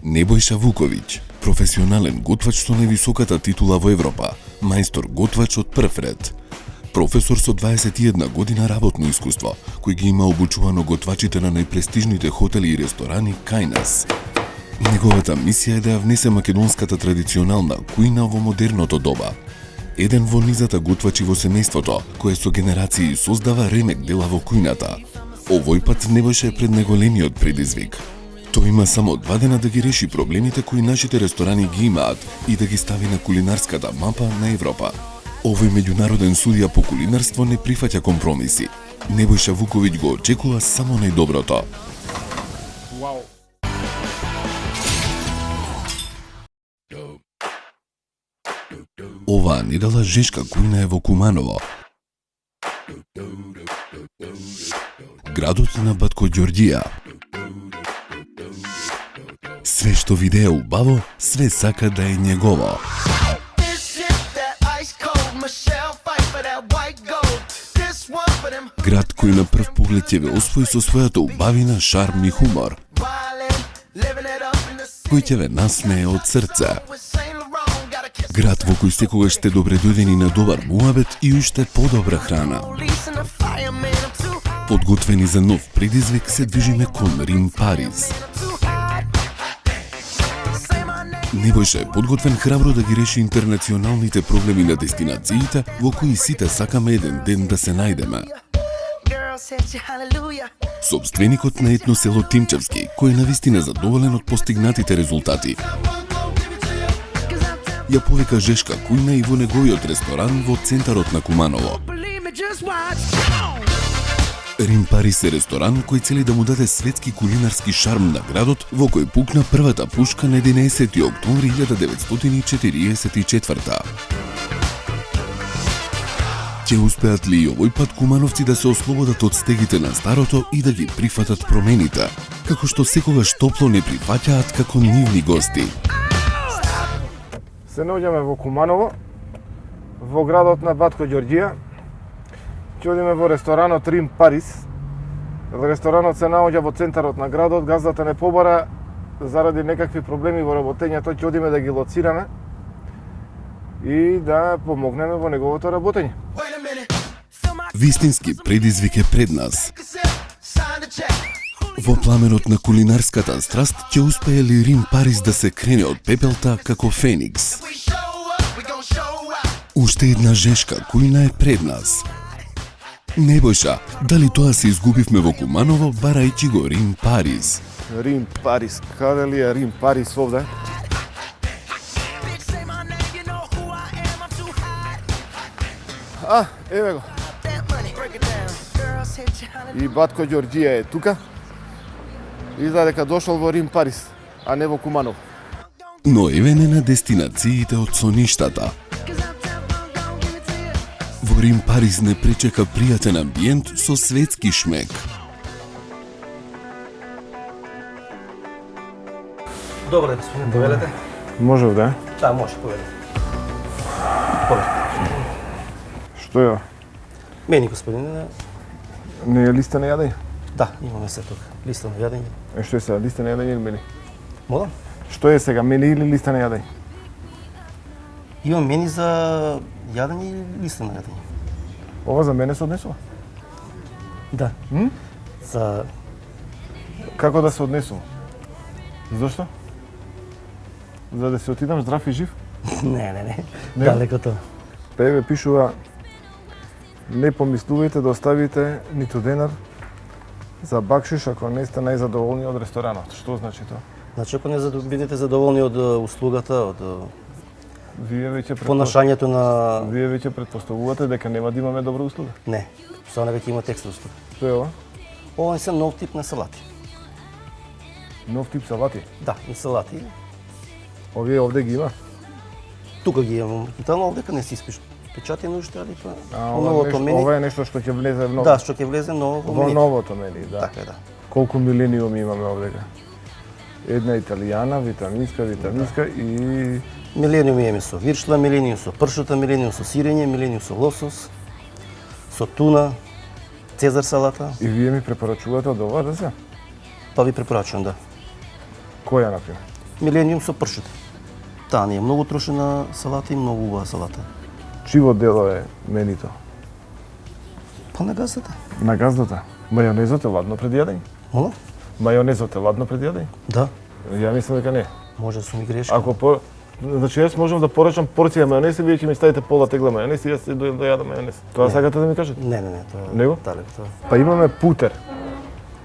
Небојша Вуковиќ, професионален готвач со највисоката титула во Европа, мајстор готвач од прв ред. Професор со 21 година работно искуство, кој ги има обучувано готвачите на најпрестижните хотели и ресторани кај нас. Неговата мисија е да ја внесе македонската традиционална кујна во модерното доба. Еден во низата готвачи во семејството, кој со генерации создава ремек дела во кујната. Овој пат Небојша е пред најголемиот предизвик. Тој има само 2 дена да ги реши проблемите кои нашите ресторани ги имаат и да ги стави на кулинарската мапа на Европа. Овој меѓународен судија по кулинарство не прифаќа компромиси. Небојша Вуковиќ го очекува само најдоброто. Вау. Оваа недела жешка кујна е во Куманово. Градот на Батко Ѓорѓија. Све што видее убаво, све сака да е негово. Град кој на прв поглед ќе ве освои со својата убавина, шарм и хумор. Кој ќе ве насмее од срце. Град во кој секогаш сте добре дојдени на добар муабет и уште подобра храна. Подготвени за нов предизвик се движиме кон Рим Париз. Небојша е подготвен храбро да ги реши интернационалните проблеми на дестинациите во кои сите сакаме еден ден да се најдеме. Собственикот на етно село Тимчевски, кој е навистина задоволен од постигнатите резултати, ја повика жешка кујна и во неговиот ресторан во центарот на Куманово. Рим Париз е ресторан кој цели да му даде светски кулинарски шарм на градот, во кој пукна првата пушка на 11 октомври 1944. Ќе успеат ли и овој пат кумановци да се ослободат од стегите на старото и да ги прифатат промените, како што секогаш топло не прифаќаат како нивни гости? Се наоѓаме во Куманово, во градот на Батко Ѓорѓија. Ќе одиме во ресторанот Рим Париз. Ресторанот се наоѓа во центарот на градот, газдата не побара заради некакви проблеми во работењето, ќе одиме да ги лоцираме и да помогнеме во неговото работење. Вистински предизвик е пред нас. Во пламенот на кулинарската страст ќе успее ли Рим Париз да се крене од пепелта како феникс? Уште една жешка кујна е пред нас. Небојша, дали тоа се изгубивме во Куманово, барајќи го Рим Париз? Рим Париз, каде ли е Рим Париз овде? Еве го. И Батко Ѓорѓија е тука. Изгледа дека дошол во Рим Париз, а не во Куманово. Но еве не на дестинациите од соништата. Во Рим Париз не пречека пријатен амбиент со светски шмек. Добре, господин, повелете? Може да? Да, може, повелете. Што е? Мени, господин, Не е листа на јадење? да, имаме се тука. Листа на јадење. Што е сега, листа на јадење или мени? Мода? Што е сега, мени или листа на јадење? Имам мени за јадење и листа на јадење. Ова за мене се однесува? Да. За... Како да се однесува? Зошто? За да се отидам здрав и жив? Не. Не? Далеко тоа. Еве пишува: не помислувајте да оставите ниту денар за бакшиш ако не сте најзадоволни од ресторанот. Што значи тоа? Значи, ако не бидете задоволни од услугата, од Вие веќе понашањето на... Вие веќе претпоставувате дека нема да имаме добра услуга. Не, само веќе има текст услуга. Што е ова? Ова е нов тип на салати. Нов тип салати. Да, и салати. Овие овде ги има. Тука ги имам. Тamo овдека не се испечатени уште, али па Ова е нешто што ќе влезе во ново. Да, што ќе влезе ново во новото мени, да. Така е, да. Колку милениуми имаме овдека? Една италијана, витаминска и Милениум имаме со виршла, милениум со пршута, милениум со сирење, милениум со лосос, со туна, цезар салата. И вие ми препорачувате од ова да се? Тоа ви препорачувам, да. Која, например? милениум со пршута. Таа не е многу трошена салата и многу убава салата. Чиво дело е менито? Па на газата. На газдата. Мајонезот е ладно пред јадење? Мола? Мајонезот е ладно пред јадење? Да. Ја мислам дека не. Може да сум и грешка. Ако значи јас можам да порачам порција мајонез и вие ќе ми ставите пола тегла мајонез и јас ќе да јадам мајонез. Тоа сакате да ми кажете? Не, тоа Него? далек тоа. Па имаме путер.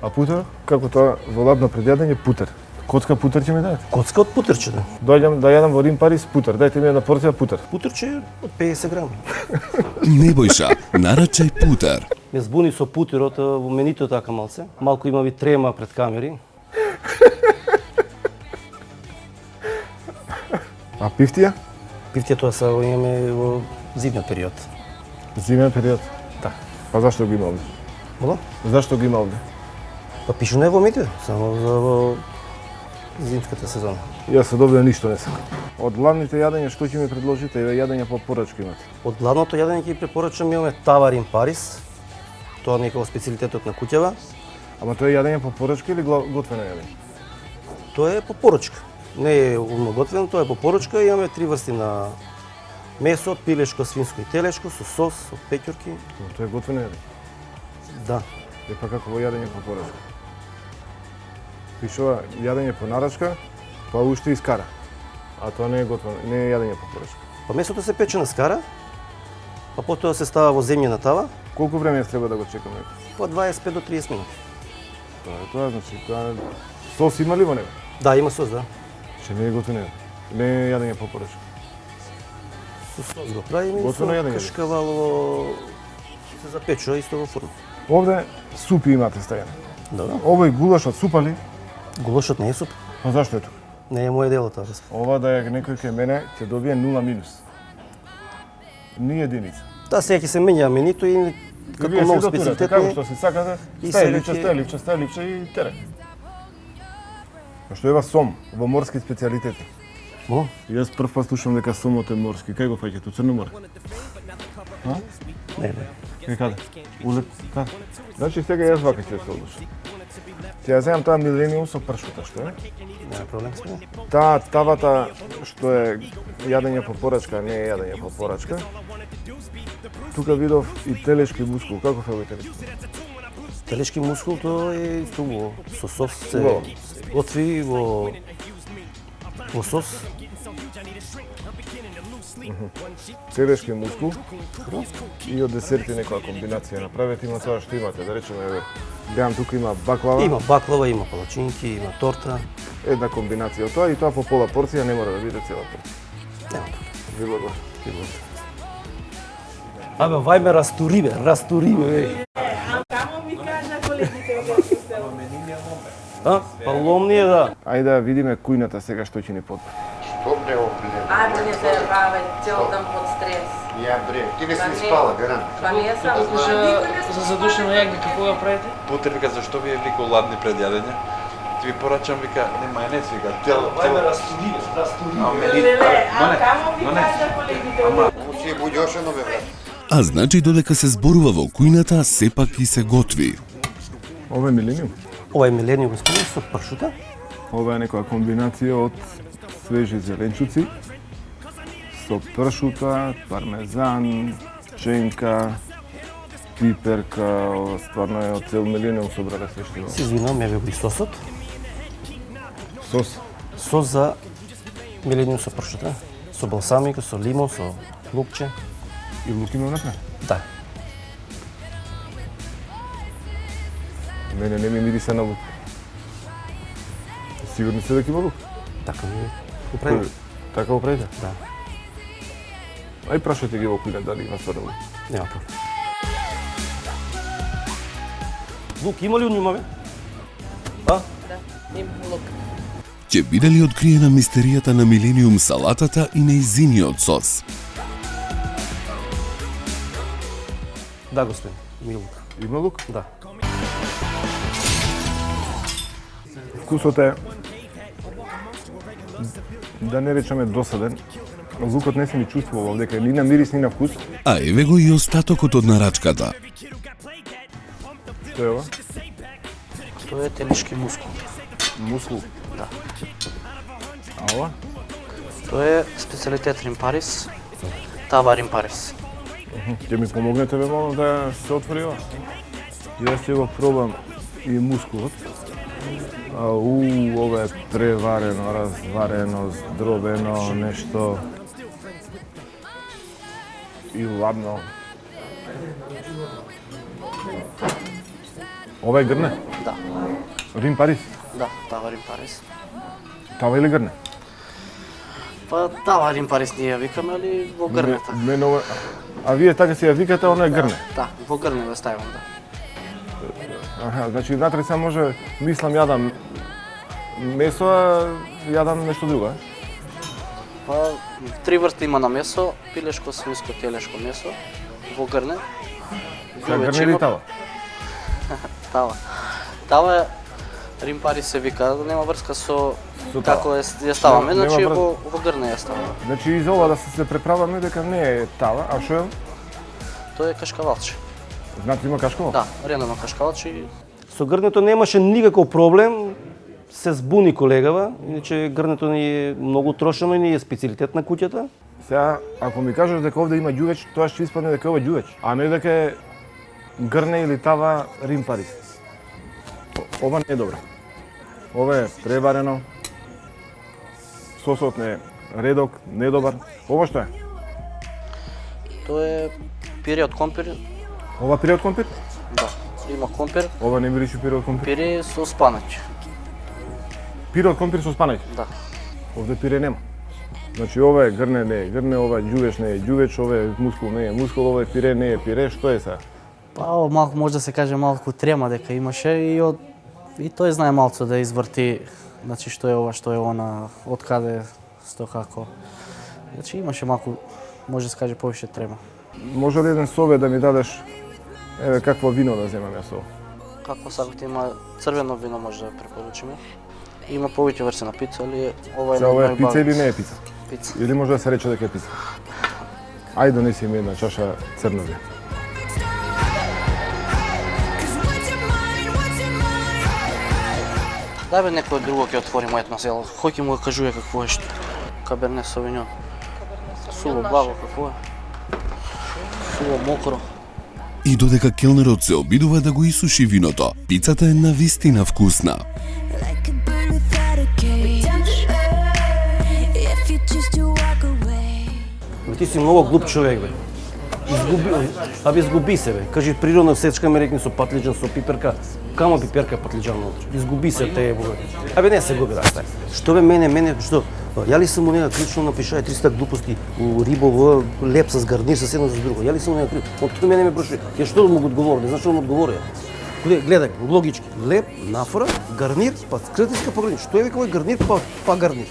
А путер, како тоа во ладно пред јадење путер. Коцка путер ќе ми дадете? Коцка од путерче. Доаѓам да јадам во Рим Париз путер. Дајте ми една порција путер. Путерче од 50 грами. Небојша, нарачај путер. Ме збуни со путерот во менито така малце. Малку има ви трема пред камери. А пифтија? Пивтија тоа са имаме во зимниот период. Зимен период. Да. Па зашто го има овде? Мола? Зашто го има овде? Па пишу не во менито, само за во зимската сезона. Јас од овде ништо не сакам. Од главните јадења што ќе ми предложите, еве јадења по порачка имате. Од главното јадење ќе препорачам имаме тава Рим Париз. Тоа некако специјалитетот на куќава. Ама тоа е јадење по порачка или готвено јадење? Тоа е по порачка. Не е умно готвено, тоа е по порачка. Имаме 3 врсти на месо, пилешко, свинско и телешко, со сос, со пеќурки. Тоа е готвено јадење. Да. Е па како во јадење по порачка. Пишува јадење по нарачка, па уште и скара. А тоа не е готвено, не е јадење по порачка. Па месото се пече на скара, па потоа се става во земјена тава, Колку време јас треба да го чекам него? по 25 до 30 минути. Тоа значи, тоа сос има ли во него? Да, има сос, да. Че не е готвено јадење. Не е јадење по порачка. Со сос го правиме и со Готвено јадење. кршкавалово се запечува исто во фурна. Овде супи имате ставено. Да, да. Овој гулаш од супа ли? Гулошот не е суп. Па зашто е тука? Не е моје дело тоа. Ова да е некој кај мене, ќе добие 0 минус. Ни единица. Да, сега ќе се менја менито и како Вие многу се дотурате, како специјалитетни. што си сакате, И стај сега ливче, ќе- стај ливче, стај ливче и тере. Што ева сом во морски специјалитети. Mo? Јас прв пат слушам дека сомот е морски. Кај го фаќате? У Црно море? Не, не. Кај каде? Улет? Каде? Значи сега јас вака ќе се одлучам. Ќе ја земам таа милениум со пршута, што е? Нема проблем с мене. Таа тавата што е јадење по порачка, не е јадење по порачка. Тука видов и телешки мускул. Како е овој телешки? Телешки мускул тоа е исто во со сос се Убаво. готви во сос. Телешки мускул и од десерти некоја комбинација направете. Има тоа што имате, да речеме, еве, гледам тука има баклава, Има баклава, има палачинки, има торта. една комбинација од тоа и тоа по пола порција, не мора да биде цела порција. Нема проблем. Ви благодарам. Абе, вај ме растури, бе. Камо ми кажа колегите од Брусел. А? Па ломни е, да. Ајде да видиме кујната сега што ќе ни подпре. Добре, опле. Ајде не се баве цел ден под стрес. Ја бре, ти не Па си не. спала, гарант. Па не сам За задушено јагне какво го правите? Путер вика зашто ви е вика ладни пред јадење? Ти ви порачам вика не мајонез вика. растури. Леле, а камо ми кажа колегите од Ово си е буѓошено, бе, брат. А значи додека се зборува во кујната, сепак и се готви. Ова е милениум. Ова е милениум господин со пршута. Ова е некоја комбинација од свежи зеленчуци со пршута, пармезан, пченка, пиперка, ова стварно е од цел милениум собрале све што има. Се извинувам, ја ви сосот. Сос. Сос за милениум со пршута. Со балсамико, со лимон, со лукче. И лук има внатре. Да. Мене не ми мириса на лук. Сигурни се дека има лук? Така ми го правиме. Така го правите? Да. Ај прашајте ги во кујна дали има стварно лук. Нема проблем. Лук има ли у нима, бе? А? Им лук. Ќе биде ли откриена мистеријата на милениум салатата и нејзиниот сос? Да, господин. Има лук. Има лук? Да. Вкусот е, да не речеме досаден. Лукот не се ни чувствува овде, ни на мирис, ни на вкус. А еве го и остатокот од нарачката. Што е ова? Тоа е телешки мускул. Мускул. Да. А ова? Тоа е специалитет Рим Парис, тава Рим Парис. Ќе ми помогнете бе мало да се отвори ова? И да ќе го пробам и мускулот. Ова е преварено, разварено, здробено, нешто и ладно. Ова е грне? Да, Рим Парис? да, тава Рим Парис. Тава или грне? Па тава Рим Парис ние ја викаме, али во грнета. Мене ова... А вие така се ја викате, она е грне? Да, во грне да ставам, да. Аха, значи внатре се може, мислам, јадам месо, а јадам нешто друго, е? Па три врсти има на месо, пилешко, свинско, телешко месо во грне. Са грне или тава? Тава. Тава е Рим Парис се вика, нема врска со како ја ставаме, Нема значи врска. во грне ја ставаме. Значи из ова да се преправаме дека не е тава, а што е? Тоа е кашкавалче. Знате има кашково? Да, рендано кашкавалче и Со грнето немаше никаков проблем, се збуни колегава, иначе грнето ни е многу трошено и ни е специалитет на куќата. Сега, ако ми кажеш дека овде има ѓувеч, тоа ќе испадне дека ова е ѓувеч, а не дека е грне или тава Рим Парис. Ова не е добро. Ова е преварено. Сосот не е редок, не е добар. Ова што е? тоа е пире од компир. Ова пире од компир? Да, има компир, Ова не мириши пире од компир. пире со спанач. Пире од компир со спанај. Да. Овде пире нема. Значи ова е грне, не е грне, ова е ѓувеч, не е ѓувеч, ова е мускул, не е мускул, ова е пире, не е пире, што е сега? Па малку може да се каже малку трема дека имаше и тој знае малку да изврти, значи што е ова, што е она, од каде, сто како. Значи имаше малку, може да се каже повише трема. Може ли еден совет да ми дадеш, еве какво вино да земам јас ова? Како сакате, има црвено вино може да препоручиме. Има повеќе версии на пица, али ова е Сега ова е пица најубава. или не е пица? Пица. Или може да се рече дека е пица? Ајде донеси ми една чаша црно вино. Дај бе некој друго ќе отвори мојот масело. Кој ќе му го кажува какво е што? Каберне Совиньон. Суво благо какво е? Суво мокро. И додека келнерот се обидува да го исуши виното, пицата е навистина вкусна. Like a bird without a cage. If you choose to walk away. Ти си многу глуп човек, бе. Изгуби се, бе. Кажи природна сечка ме рекни со патлиџан, со пиперка. Кама пиперка патлиџан внутри. Изгуби се те, бе. Не се губи, да, стај. Што бе мене, што? Ја ли сам у нега клучно напишае 300 глупости у рибово, леп с гарнир, с едно с друго. Ја ли сам у нега клучно? Од тој мене ме прашува. Ја што му го одговори? Не знам што му одговори. Гледај, логички. Леп, нафора, гарнир, па скртиска па гарнир. Што е века овој гарнир, па гарнир?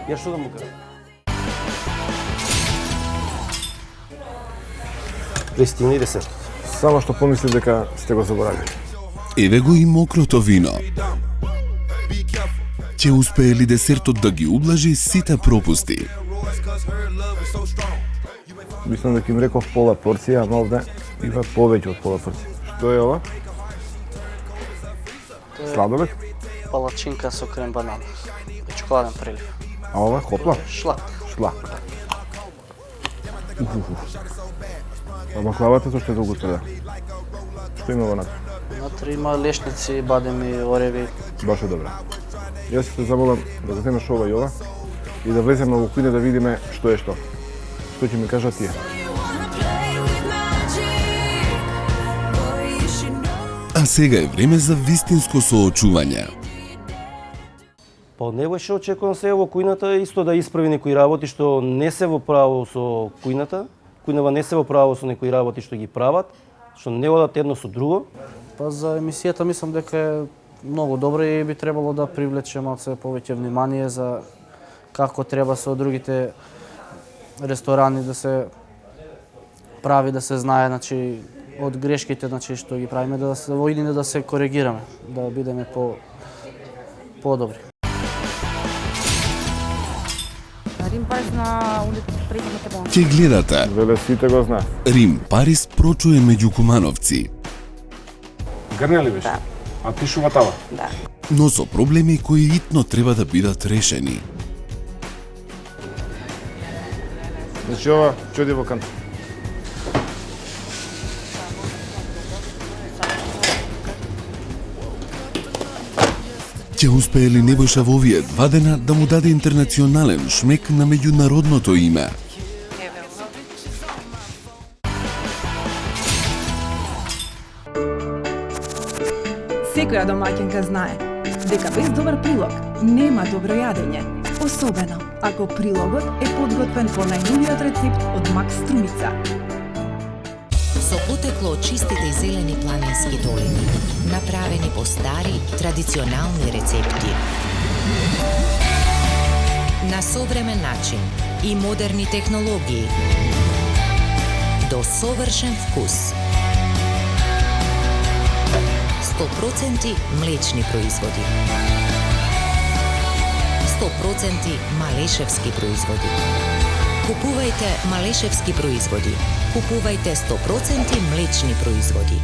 Ја што да му кажам? Пристигна и десертот. Само што помислив дека сте го заборавили. Еве го и мокрото вино. Ќе успее ли десертот да ги ублажи сите пропусти? Мислам дека им реков пола порција, ама овде има повеќе од пола порција. Што е ова? Сладолед? Палачинка со крем банан. Чоколаден прилив. А ова хопла? Шлак. Шлак. А баклавата со што е долго среда? Што има внатре? Внатре има лешници, бадеми, ореви. Баш е добра. Јас ќе те замолам да го земеш ова и ова и да влеземе во кујна да видиме што е што. Што ќе ми кажат тие? А сега е време за вистинско соочување. Па од него што очекувам се во кујната исто да исправи некои работи што не се во право со кујната. Кујнава не се во право со некои работи што ги прават, што не одат едно со друго. Па за емисијата мислам дека е многу добро и би требало да привлече малце повеќе внимание за како треба со другите ресторани да се прави, да се знае, значи од грешките, значи што ги правиме, да се во идење да се коригираме, да бидеме подобри. Рим Парис на улица Президента Бон. Ќе гледате Веле сите го знаат. Рим Парис прочуе меѓу Кумановци, Грне ли беше? Да. А ти шува тава? Да. но со проблеми кои итно треба да бидат решени. Значи ова чуди во канта. Ќе успее ли Небојша во овие 2 дена да му даде интернационален шмек на меѓународното име? Секоја домаќинка знае дека без добар прилог нема добро јадење, особено ако прилогот е подготвен по најновиот рецепт од Макс Струмица. Со потекло од чистите и зелени планински долини, направени по стари, традиционални рецепти. На современ начин и модерни технологии. До совршен вкус. 100% млечни производи. 100% малешевски производи. Купувајте малешевски производи. Купувајте 100% млечни производи.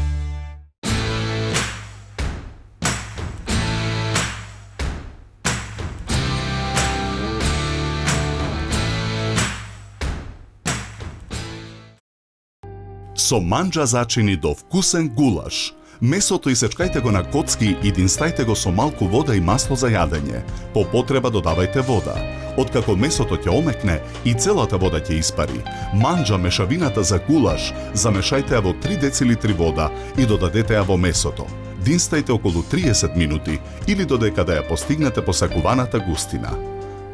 Со манџа зачини до вкусен гулаш. Месото исечкајте го на коцки и динстајте го со малку вода и масло за јадење. По потреба додавајте вода. Откако месото ќе омекне и целата вода ќе испари, манџа мешавината за гулаш замешајте ја во 3 децилитри вода и додадете ја во месото. Динстајте околу 30 минути или додека да ја постигнете посакуваната густина.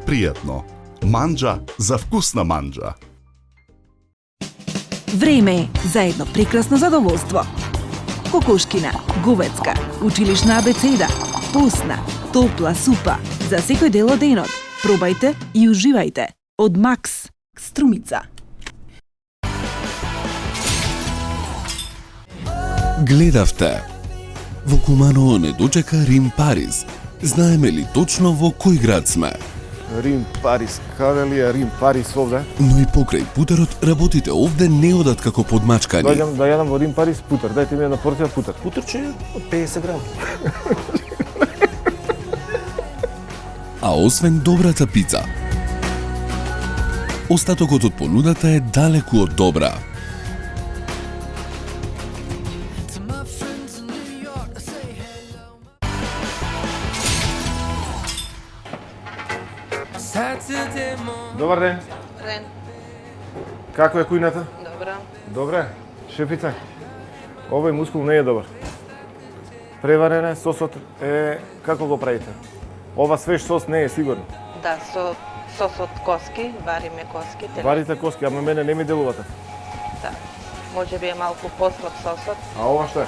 Пријатно. Манџа за вкусна манџа. Време е за едно прекрасно задоволство. Кокошкина, говецка, училишна абецеда, постна, топла супа за секој дел од денот. Пробајте и уживајте. Од Макс Струмица. Гледавте. Во Куманово не дочека Рим Париз. Знаеме ли точно во кој град сме? Рим, Париз, каде ли е Рим, Париз овде? Но и покрај путерот работите овде не одат како подмачкани. Дојдам да јадам во Рим, Париз путер. Дајте ми една порција путер. Путерче од 50 грама. А освен добрата пица, остатокот од понудата е далеку од добра. Добар ден. Ден. Како е кујната? Добра. Добре. Шефица, овој мускул не е добар. Преварен е, сосот е... Како го правите? Ова свеж сос не е сигурно. Да, со сос од коски, вариме коски. Варите коски, ама мене не ми делувате. Да. Може би е малку послаб сосот. А ова што е?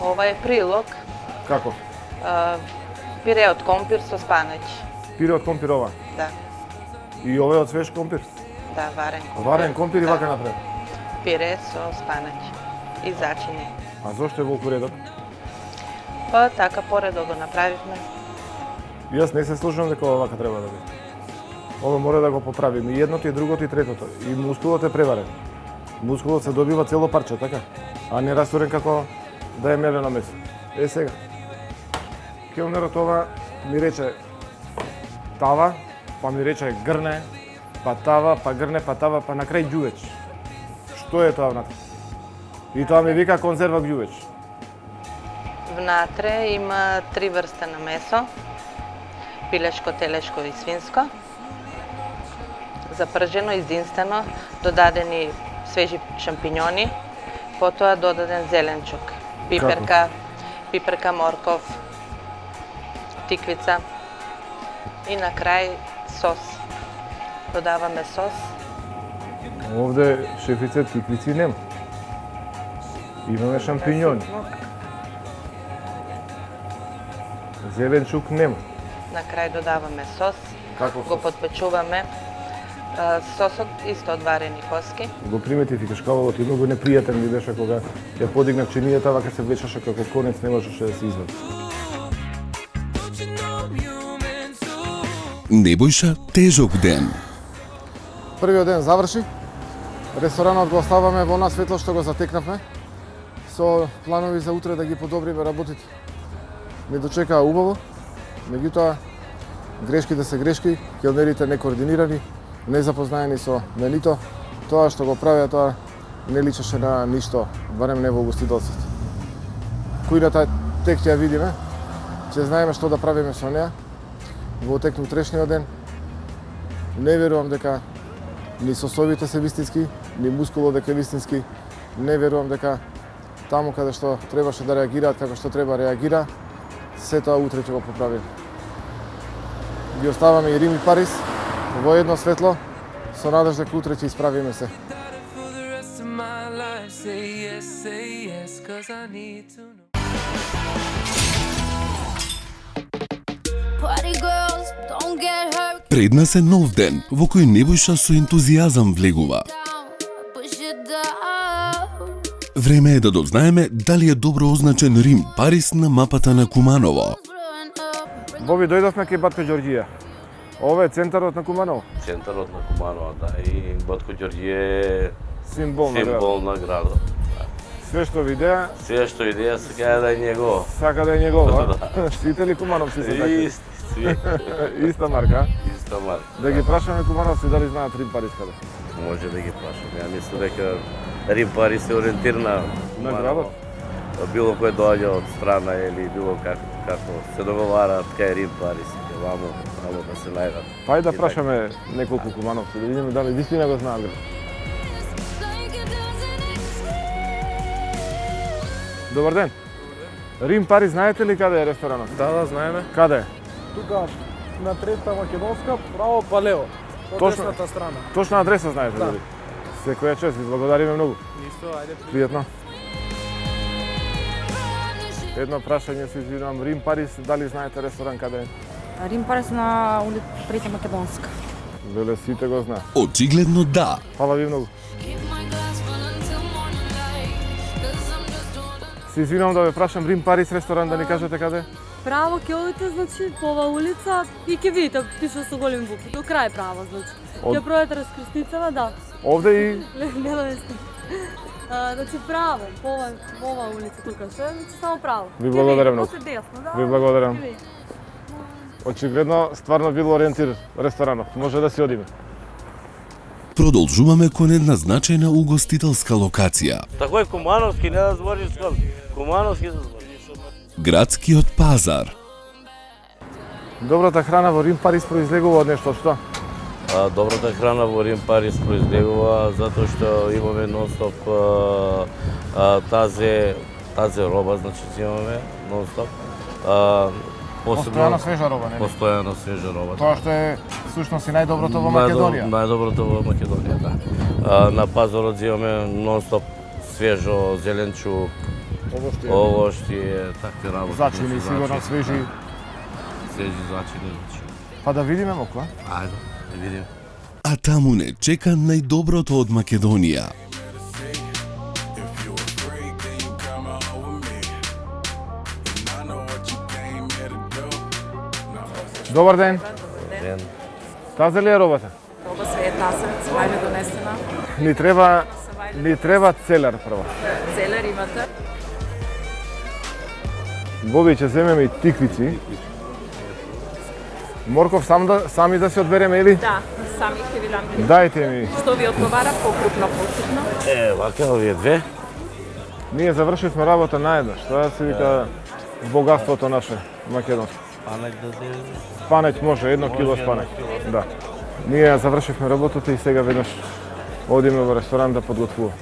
Ова е прилог. Како? Пире од компир со спанаќ. Пире од компир ова? Да. И ова е од свеж компир? Да, варен компир. Варен компир и вака напред? Пире со спанаќ и зачини. А зошто е волку редок? Па така поредо го направивме. Јас не се слушам дека ова вака треба да биде. Ова мора да го поправиме и едното и другото и третото. И мускулот е преварен. Мускулот се добива цело парче, така? А не растурен како да е мелено месо. Е сега. Келнерот ова ми рече тава, па ми рече грне, па тава, па грне, па тава, па на крај ѓувеч. Што е тоа внатре? И тоа ми вика конзерва ѓувеч. Внатре има 3 врста на месо. Пилешко, телешко и свинско. Запржено, издинстено, додадени свежи шампиньони, потоа додаден зеленчук, пиперка, морков, тиквица и на крај сос. Додаваме сос. Овде шефице тиквици нема. Имаме шампиньони. Зеленчук нема. На крај додаваме сос. Како сос? Го подпечуваме. Сосот исто од варени коски. Го приметив и кашкавалот и многу непријатен ми беше кога ја подигнав чинијата, вака се влечеше како конец, не можеше да се извади. Небојша тежок ден. Првиот ден заврши. Ресторанот го оставаме во она светло што го затекнавме. Со планови за утре да ги подобриме работите. Не дочекаа убаво, меѓутоа грешките се грешки, келнерите некоординирани незапознаени со менито, тоа што го правеа тоа не личеше на ништо, барем не во угостителството. Кујната тек ќе ја видиме, ќе знаеме што да правиме со неа во тек на утрешниот ден. Не верувам дека ни сосовите се вистински, ни мускулот дека е вистински. Не верувам дека таму каде што требаше да реагираат, како што треба реагира, се тоа утре ќе го поправиме. Ги оставаме и Рим и Париз во едно светло, со надеж дека утре ќе исправиме се. Пред нас е нов ден, во кој Небојша со ентузијазам влегува. Време е да дознаеме дали е добро означен Рим Париз на мапата на Куманово. Боби, дојдовме кај Батко Ѓорѓија. Ова е центарот на Куманово. Центарот на Куманово, да, и Батко Ѓорѓие е Символ на градот. Све што видеа, сака да е негово. Сака да е негово, сите ли кумановци се такви? Иста марка? Иста марка. Да ги прашаме кумановци дали знаат Рим Париз каде? Може да ги прашаме. Ја мислам дека Рим Париз е ориентир на градот. Било кој доаѓа од страна или било како се договараат кај Рим Париз, вамо да се најдат. Пај да прашаме неколку кумановци, да видиме дали вистина го знаат. Добар ден. Рим Париз, знаете ли каде е ресторанот? Да, знаеме. Каде е? Тука на Трета Македонска, право па лево, од десната страна. Точна адреса знаете да. Дали? Секоја чест, ви благодариме многу. Ништо, ајде. Пријатно. Едно прашање се извинувам, Рим Париз, дали знаете ресторан каде е? Рим Париз на улица Трета Македонска. Веле сите го знаат. Очигледно да. Фала ви многу. Се извинувам да ве прашам, Рим Париз ресторан да ни кажете каде? Право ќе одите, значи, по оваа улица и ќе видите, пише со голем букви, до крај право, значи. Ќе пројдете раскрстицава, да. Овде и... Не да весте. Значи, право, по оваа улица тука се, значи, само право. Ви благодарам многу. После десно, да. Ви благодарам. Очигледно, стварно бил ориентир ресторанот, може да си одиме. Продолжуваме кон една значајна угостителска локација. Такој Кумановски, не да збориш скоро. Кумановски да збориш. Градскиот пазар. Добрата храна во Рим Париз произлегува од нешто што? Добрата храна во Рим Париз произлегува затоа што имаме нон-стоп тази роба, значи имаме нон-стоп. Постојано свежа роба, не? Постојано свежа роба. Тоа што е всушност и најдоброто во Македонија. Најдоброто во Македонија, да. На пазарот имаме нон-стоп свежо зеленчук, овошје, такви работи. Зачини, сигурно свежи. Свежи зачини. Па да видиме моку, а? Ајде, да видиме. А таму не чека најдоброто од Македонија. Добар ден. Ден. Таза ли е робата? Роба све е таза, свајле донесена. Ни треба целер прво. Целер имате. Боби, ќе земеме и тиквици. Морков сами да се одбереме или? Да, сами ќе ви дам. Дајте ми. Што ви одговара, покрупно, поситно? Вака овие две. Ние завршивме работа наеднаш. Тоа се вика богатството наше македонско. Спанеќ да земе? Спанеќ може, 1 кило спанеќ. Да. Ние ја завршивме работата и сега веднаш одиме во ресторан да подготвуваме.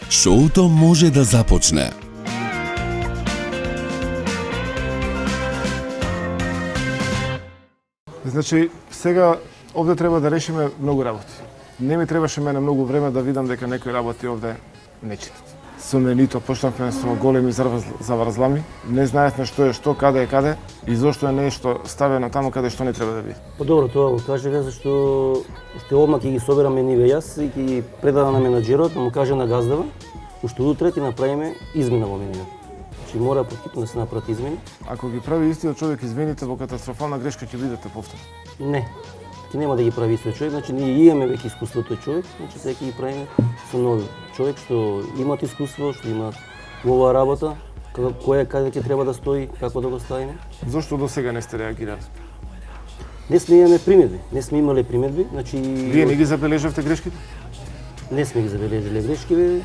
Шоуто може да започне. Значи, сега овде треба да решиме многу работи. Не ми требаше мене многу време да видам дека некои работи овде не читат. Со менито почнавме со големи заврзлами, не знаевме што е што, каде е каде и зошто е нешто ставено таму каде што не треба да биде. Добро, тоа го кажеме зашто уште одма ќе ги собераме ниве јас и ќе ги предадам на менаџерот, да му каже на газдава, уште утре ќе направиме измена во мениве. Значи мора поттипно да се направат измени. Ако ги прави истиот човек измените во катастрофална грешка ќе видите повтор. Не. Ќе нема да ги прави истиот човек, значи ние имаме веќе искуството човек, значи сега ќе ги правиме со нови човек што имат искуство, што имаат во оваа работа, кој каде ќе треба да стои, како да го ставиме. Зошто до сега не сте реагирали? Не сме имаме примедби, не сме имале примедби, значи... Вие не ги забележавте грешките? Не сме ги забележале грешки, бе.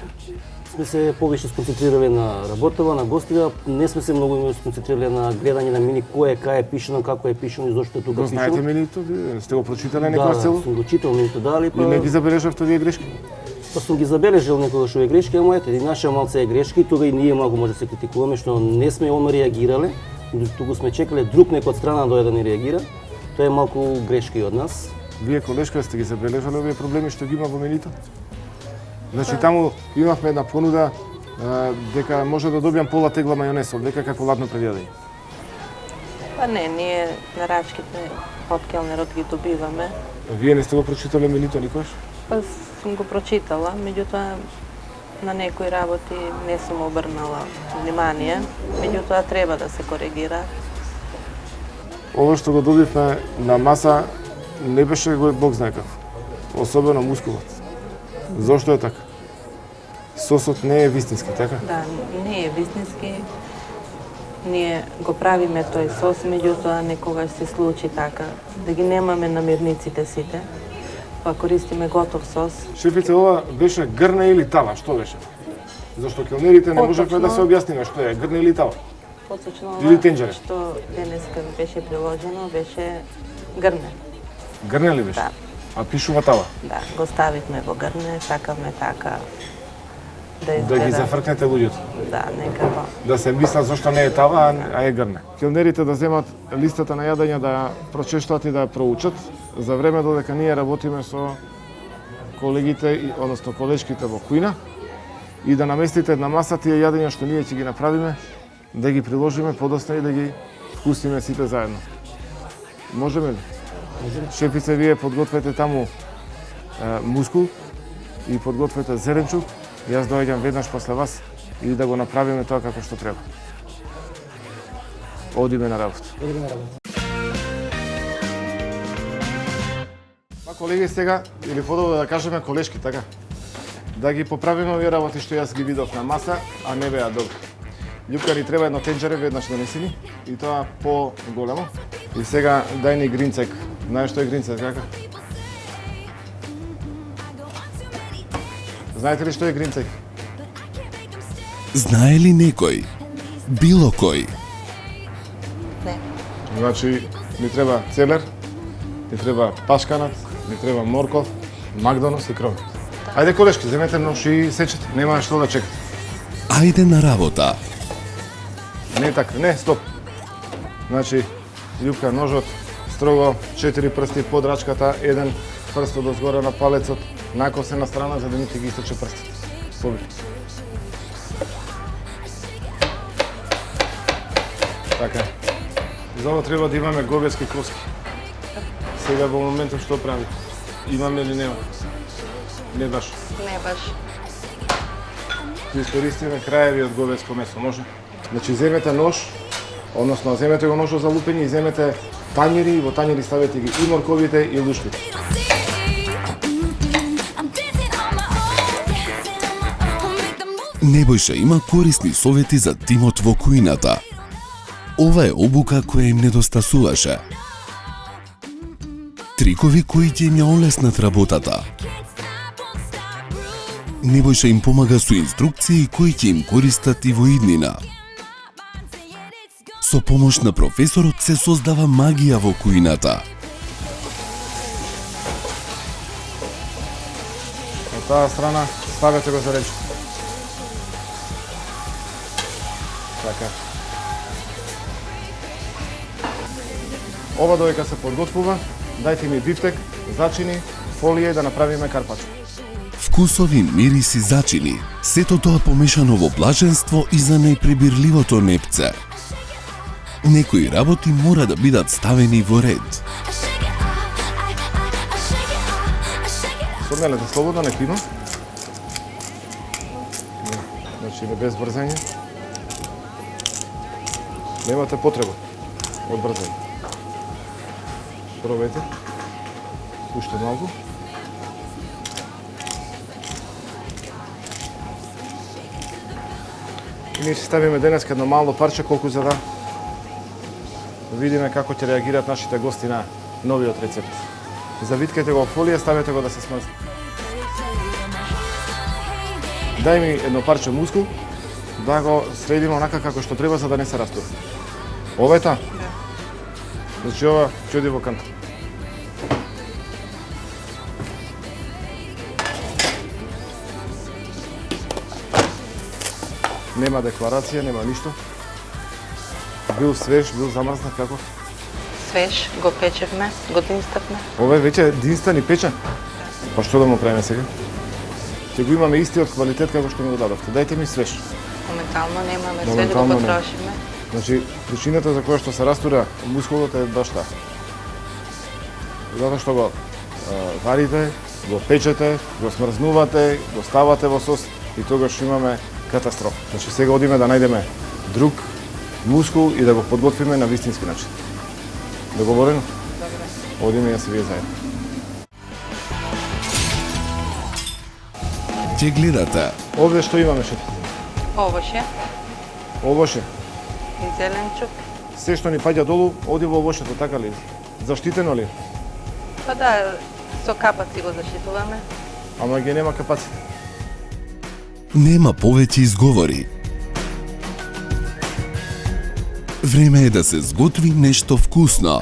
Сме се повеќе сконцентрирале на работава, на гостива, не сме се многу сконцентрирале на гледање на мини кој е, кај е пишено, како е пишено и зошто е тука пишено. Знаете минито, вие сте го прочитале некој цело? Да, сум го читал минито, дали па... И не ги забележавте вие грешки? Па сум ги забележал некогаш овие грешки, ама ете, и наша малце е грешки, тога и ние малку може да се критикуваме што не сме одма реагирале, туку сме чекале друг некој од страна да дојде да ни реагира. Тоа е малку грешка и од нас. Вие колешка сте ги забележале овие проблеми што ги има во минито? Значи таму имавме една понуда дека може да добијам пола тегла мајонез, дека како ладно предјадење. Па не, ние нарачките од келнерот ги добиваме. Вие не сте го прочитале минито никош? Па сум го прочитала, меѓутоа на некои работи не сум обрнала внимание, меѓутоа треба да се коригира. Ова што го добивме на маса не беше Бог знае како, особено мускулот. Зошто е така? Сосот не е вистински, така? Да, не е вистински. Ние го правиме тој сос, меѓутоа некогаш се случи така да ги немаме намирниците сите, па користиме готов сос. Шефице, ова беше грне или тава, што беше? Зашто келнерите не можевме да се објасниме што е грне или тава. Поточно или тенџере. Што денеска беше приложено беше грне. Грне ли беше? Да. А пишува тава? Да, го ставивме во грне, сакавме така да изгледа. Да ги зафркнете луѓето. Да, некако. Да се мислат зашто не е тава, а е грне. Келнерите да земат листата на јадење, да ја прочештат и да ја проучат, за време додека ние работиме со колегите, односно колешките во кујна, и да наместите на маса тие јадења што ние ќе ги направиме, да ги приложиме подоцна и да ги вкусиме сите заедно. Можеме ли? Шефице, вие подгответе таму мускул и подгответе зеренчук. Јас доаѓам веднаш после вас и да го направиме тоа како што треба. Одиме на работа. Па колеги, сега, или подобро да кажеме колешки, така? Да ги поправиме овие работи што јас ги видов на маса, а не беа добри. Љупка ни треба едно тенџере веднаш донесени и тоа по-големо. И сега дај ни гринцек. Знаеш што е гринцек, како? Знаете ли што е гринцек? Знае ли некој? Било кој? Не. Значи, ни треба целер, ни треба пашканат, ни треба морков, макдонос и кровет. Ајде колешки, земете нож и сечете, нема што да чекате. Ајде на работа. Не така, не, стоп. Значи, Љупка, ножот строго 4 прсти под рачката, еден прст од озгоре на палецот, накосе на страна за да не ти ги истече прстите. Побити. Така. За ова треба да имаме говески коски. Сега во моментот што прави? Имаме или нема? Не баш. Не баш. Да искористиме краеви од говеско месо, може? Значи, земете нож, односно земете го ножот за лупење и земете тањери и во тањери ставете ги и морковите и лушпите. Небојша има корисни совети за тимот во кујната. Ова е обука која им недостасуваше. Трикови кои ќе им ја олеснат работата. Небојша им помага со инструкции кои ќе им користат и во иднина. Со помош на професорот се создава магија во кујната. На таа страна ставете го за речко. Така. Ова додека се подготвува, дајте ми бифтек, зачини, фолија и да направиме карпачо. Вкусови, мириси, зачини, сето тоа помешано во блаженство и за најпребирливото непце. Некои работи мора да бидат ставени во ред. Сомелете слободно, не има. Значи, без брзање. Немате потреба од брзање. Пробајте. Уште малку. И ние ќе ставиме денеска едно мало парче, колку за да видиме како ќе реагираат нашите гости на новиот рецепт. Завиткајте го во фолија, ставете го да се смрзне. Дај ми едно парче мускул, да го средиме онака како што треба за да не се растури. Ова е таа? Значи ова ќе оди во канта. Нема декларација, нема ништо. Бил свеж, бил замрзнат, како? Свеж, го печевме, го динставме. Ова е веќе динстан и печен? Па што да му правиме сега? Ќе го имаме истиот квалитет како што ми го дадовте. Дајте ми свеж. Моментално немаме, свеж го потрошиме. Значи, причината за која што се растура мускулот е баш таа. Затоа што го варите, го печете, го смрзнувате, го ставате во сос и тогаш имаме катастрофа. Значи сега одиме да најдеме друг мускул и да го подготвиме на вистински начин. Договорено? Добре. Одиме јас и вие заедно. Ќе гледате. Овде што имаме, шеф? Овоше Овоше. и зеленчук. Се што ни паѓа долу, оди во овошето, така ли? Заштитено ли? Па да, со капаци го заштитуваме. Ама ги нема капаците. Нема повеќе изговори. Време е да се сготви нешто вкусно,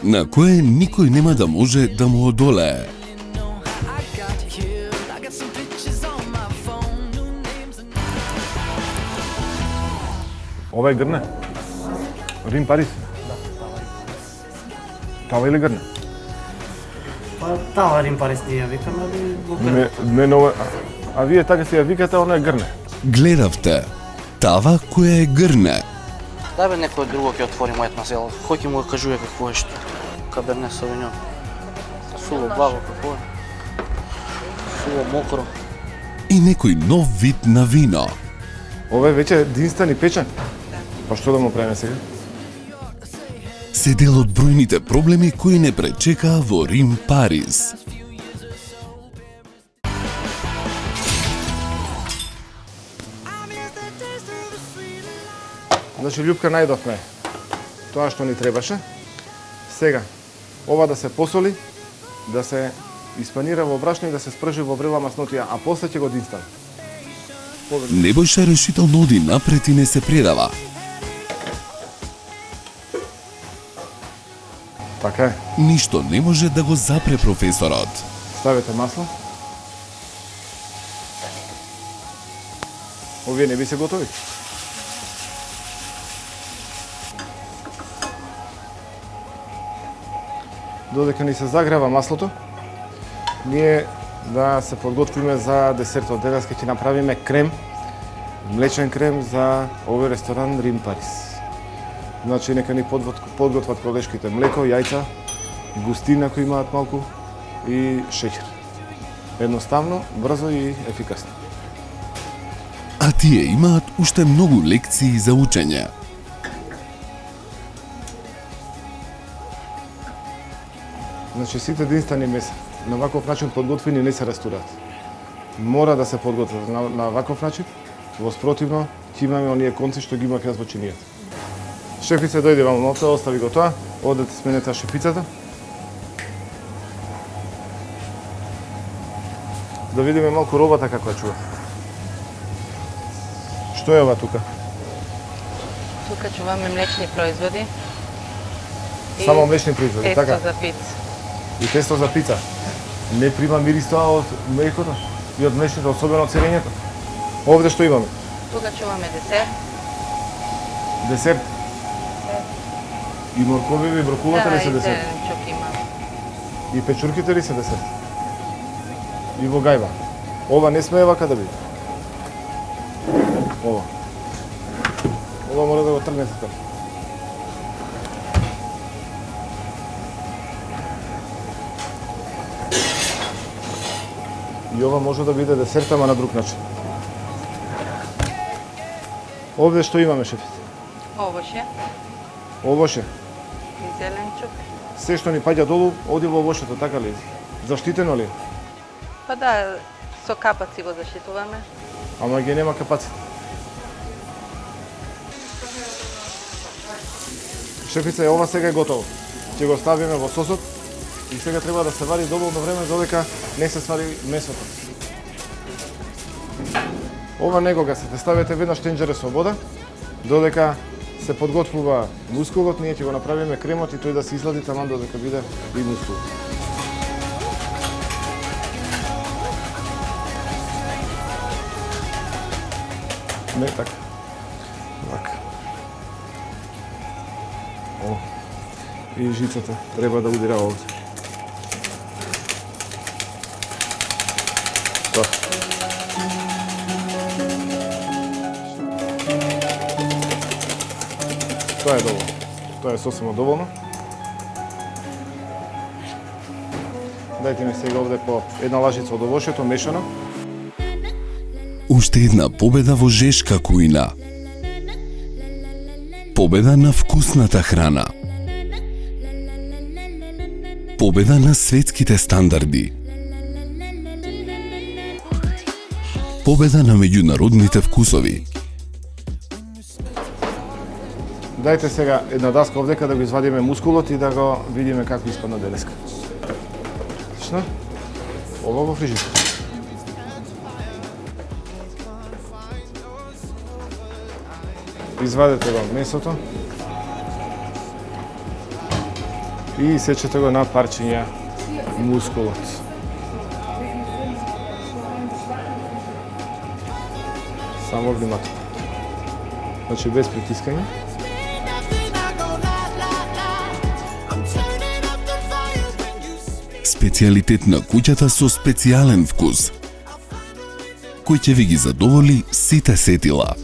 на кое никој нема да може да му одолее. Ова е грне? Рим Парис? Тава или грне? Па тава Рим Парис ние викаме, али го грне. Мене ова... А вие така си ја викате, она е грне. Гледавте. Тава која е грне. Да бе, некој друго ќе отвори мојот мазел. Кој ќе му го кажува какво е што? Каберне Савиньон. Суло благо какво е? Суло мокро. И некој нов вид на вино. Ова е веќе динстан и печен? Па што да му правиме сега? Се дел од бројните проблеми кои не пречекаа во Рим Парис. Значи, љупка најдовме тоа што ни требаше. Сега, ова да се посоли, да се испанира во брашно и да се спржи во врела маснотија, а после ќе го динстаме. Небојша решително оди напред и не се предава. Така е. Ништо не може да го запре професорот. Ставете масло. Овие не би се готови. Додека ни се загрева маслото, ние да се подготвиме за десертот. Денес ќе направиме крем, млечен крем за овој ресторан Рим Парис. Значи, нека ни подготват колешките млеко, јајца, густина кои имаат малку и шеќер. Едноставно, брзо и ефикасно. А тие имаат уште многу лекции за учење. Значи, сите динстани меса на ваков начин подготвени не се растураат. Мора да се подготват на ваков начин, во спротивно ќе имаме оние конци што ги имах јас во чинијата. Шефице, дојде вам нота, остави го тоа, одете сменете шефицата. Да видиме малку робата каква чува. Што е ова тука? Тука чуваме млечни производи. Само млечни производи, така? Тесто за пица. И тесто за пица. Не прима мирис тоа од млекото и од млечните, особено од церењето. Овде што имаме? Тука чуваме десерт. Десерт? И моркови и брокулата ли се десерт? Да, и зеленчук има. И печурките ли се десерт? И во гајба. Ова не смее вака да биде. Ова. Ова мора да го тргнете така. И ова може да биде десерт, ама на друг начин. Овде што имаме, шефите? Овоше Овоше. и зеленчук. Се што ни паѓа долу, оди во овошето, така ли? Заштитено ли? Па да, со капаци го заштитуваме. Ама ги нема капаците. Шефица, ова сега е готово. Ќе го ставиме во сосот и сега треба да се вари доволно време додека не се свари месото. Ова некога се ставите веднаш тенџере со вода, додека се подготвува мускулот, ние ќе го направиме кремот и тој да се излади таман додека биде и мускул. Не така. Така. О. И жицата треба да удира овде. Така. Тоа е доволно. Тоа е сосема доволно. Дајте ми сега овде по една лажица од овошјето мешано. Уште една победа во жешка кујна. Победа на вкусната храна. Победа на светските стандарди. Победа на меѓународните вкусови. Дајте сега една даска овдека да го извадиме мускулот и да го видиме како испадна денеска. Точно? Ова во фрижитер. Извадете го месото и сечете го на парчиња мускулот. Само внимателно. Значи без притискање. Специјалитет на куќата со специјален вкус, кој ќе ви ги задоволи сите сетила.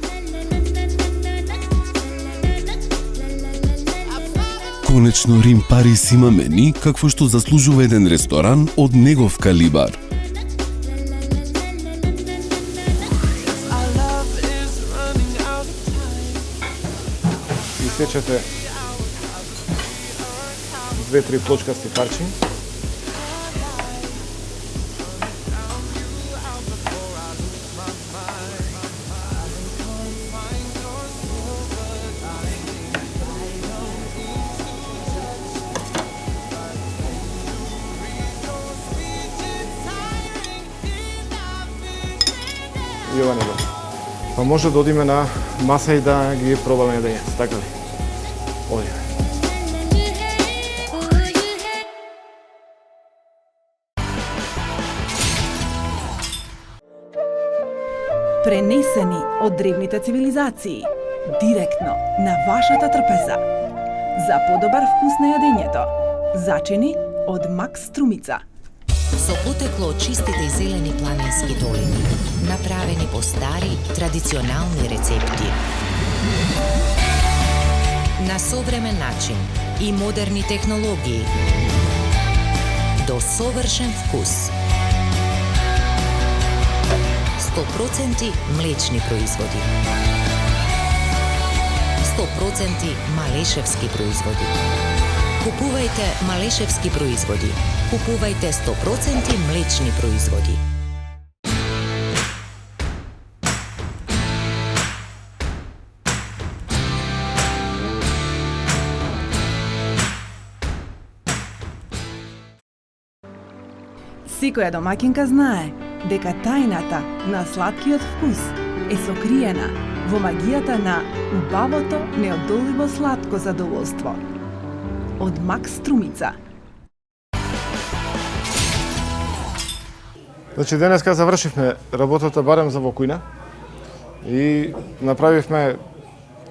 Конечно, Рим Парис има мени какво што заслужува еден ресторан од негов калибар. И сечете 2-3 плочкасти парчиња. И ова не го. Па може да одиме на маса и да ги пробаме јадењето, така ли? Одиме. Пренесени од древните цивилизации, директно на вашата трпеза. За подобар вкус на јадењето, зачини од Макс Струмица. Со потекло од чистите и зелени планински долини, направени по стари, традиционални рецепти. На современ начин и модерни технологии. До совршен вкус. 100% млечни производи. 100% малешевски производи. Купувајте малешевски производи. Купувајте 100% млечни производи. Секоја домаќинка знае дека тајната на сладкиот вкус е сокриена во магијата на убавото, неодолливо сладко задоволство. Од Макс Струмица. Значи денеска завршивме работата барем за во кујна и направивме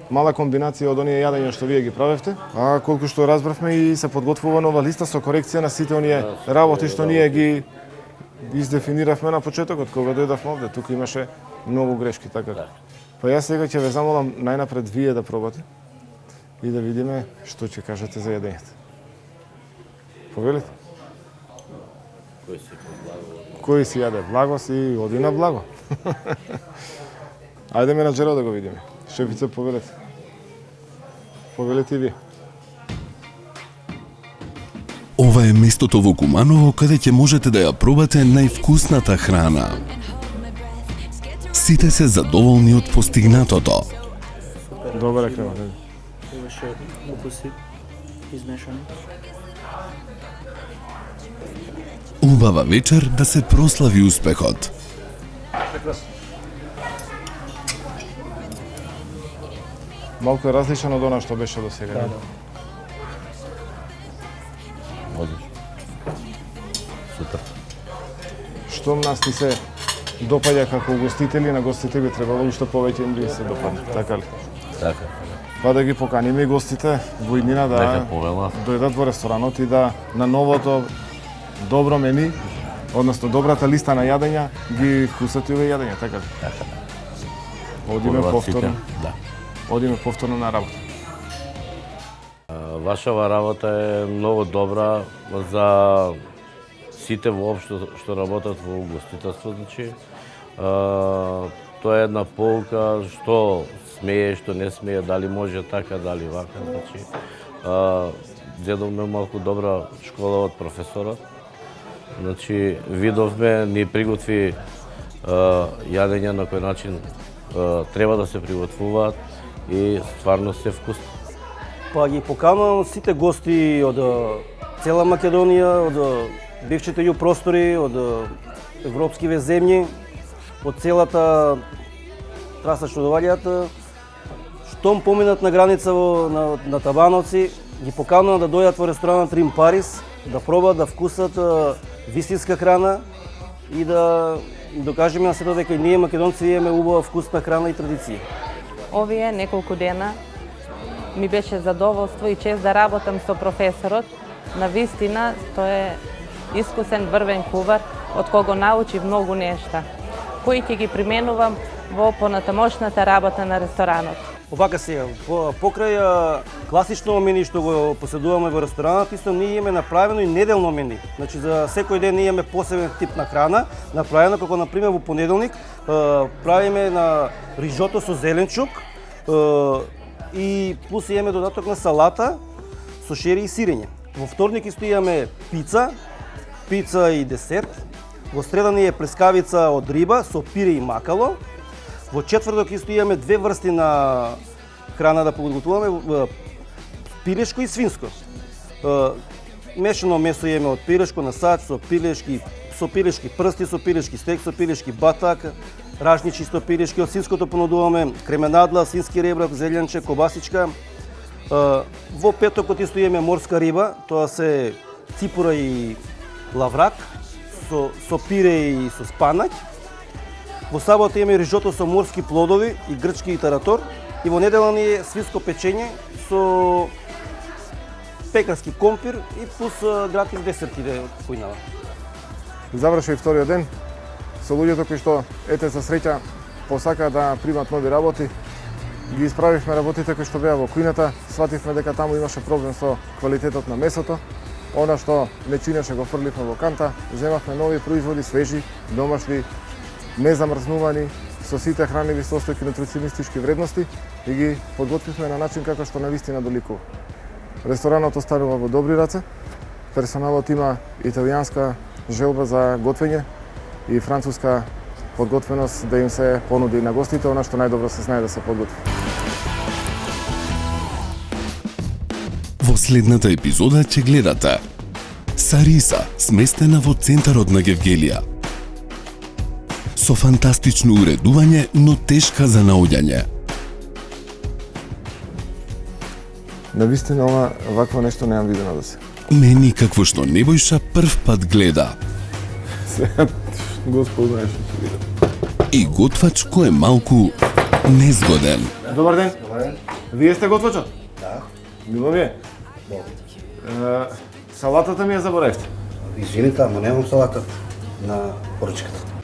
мала комбинација од оние јадења што вие ги правевте, а колку што разбравме и се подготвува нова листа со корекција на сите оние работи што ние ги издефиниравме на почетокот кога дојдовме овде. Тука имаше многу грешки, така. Па јас сега ќе ве замолам најнапред вие да пробате и да видиме што ќе кажете за јадењето. Повелите? Кој си јаде благо си оди на благо. Ајде менаџерот да го видиме. Шефица, повелете. Повелете и ви. Ова е местото во Куманово каде ќе можете да ја пробате највкусната храна. Сите се задоволни од постигнатото. Добре, крема. Имаше укуси. измешани. Убава вечер да се прослави успехот. Малку е различен од она што беше до сега. Да. Одлично. Супер. Штом нас ти се допаѓа како угостители, на гостите би требало уште повеќе им да се допадне, така ли? Така. Па да ги поканиме и гостите во иднина да дојдат во ресторанот и да на новото добро мени, односно добрата листа на јадења, ги вкусат и овие јадења, така ли? Така. Одиме повторно. Да. Одиме повторно на работа. Вашава работа е многу добра за сите воопшто што работат во угостителство, значи тоа е една полука што смее, што не смее, дали може така, дали вака, значи зедовме малку добра школа од професорот. Значи видовме, ни приготви јадења на кој начин треба да се приготвуваат и стварно се вкусни. Па ги поканувам сите гости од цела Македонија, од бившите ју простори, од европскиве земји, од целата траса што доаѓаат. Штом поминат на граница на Табановци, ги поканувам да дојдат во ресторанот Рим Парис, да пробат, да вкусат вистинска храна и да докажеме на светот дека и ние македонци имаме убава вкусна храна и традиција. Овие неколку дена ми беше задоволство и чест да работам со професорот. Навистина, тој е искусен врвен кувар, од кого научив многу нешта, кои ќе ги применувам во понатамошната работа на ресторанот. Овака сега, покрај класично мени што го поседуваме во ресторанот, исто ние имаме направено и неделно мени. Значи за секој ден ние имаме посебен тип на храна, направено како например во понеделник правиме на рижото со зеленчук и плюс имаме додаток на салата со шери и сирење. Во вторник исто имаме пица и десерт. Во среда ни е плескавица од риба со пире и макало. Во четврток исто имаме две врсти на храна да подготвуваме, пилешко и свинско. Мешано месо имаме од пилешко на сач, со пилешки прсти, со пилешки стек, со пилешки батак, ражничи со пилешки. Од свинското понудуваме кременадла, свински ребрак, зеленче, кобасичка. Во петокот исто имаме морска риба, тоа се ципура и лаврак, со пире и со спанаќ. Во сабота имаме рижото со морски плодови и грчки и таратор. И во недела ни е свинско печење со пекарски компир и плюс гратис десерти поинава. Заврши вториот ден со луѓето кои што ете за среќа посакаат да примат нови работи. Ги исправивме работите кои што беа во кујната, свативме дека таму имаше проблем со квалитетот на месото. Она што не чинеше го фрливме во канта, земавме нови производи, свежи, домашни, незамрзнувани, со сите хранливи состојки нутриционистички вредности и ги подготвивме на начин како што навистина доликува. Ресторанот останува во добри раце, персоналот има италијанска желба за готвење и француска подготвеност да им се понуди на гостите она што најдобро се знае да се подготви. Во следната епизода ќе гледате Сариса, сместена во центарот на Гевгелија. Со фантастично уредување, но тешка за наоѓање. Навистина вакво нешто неам видено до сега. Мени какво што Небојша прв пат гледа. Господ знае што ќе видам. И готвач кој е малку незгоден. Добар ден. Вие сте готвачот? Да. Мило ми е. Салатата ми ја заборавивте. Извините, ама немам салата на поручката.